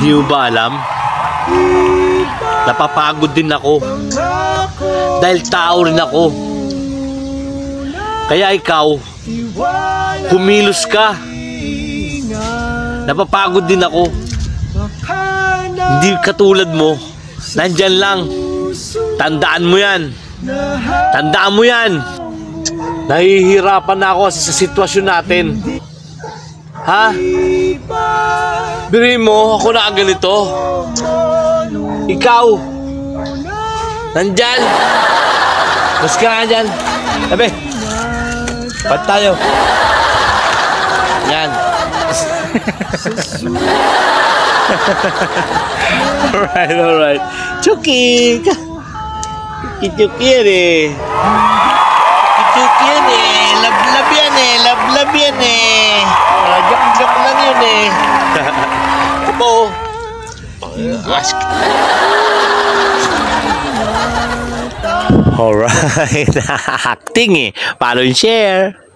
Di mo ba alam? Napapagod din ako. Dahil tao rin ako. Kaya ikaw, kumilos ka. Napapagod din ako. Hindi katulad mo. Nandyan lang. Tandaan mo yan. Tandaan mo yan. Nahihirapan na ako sa sitwasyon natin. Ha? Biri mo, ako na ganito. Ikaw, nandyan. Mas ka nga dyan. Sabi, pat tayo. Yan. Alright. Chuki. Chuki yan eh. Chuki yan eh. Love yan eh. Love yan eh. Joke lang yun eh. Apo. Ask. Alright. Acting eh. Follow and share.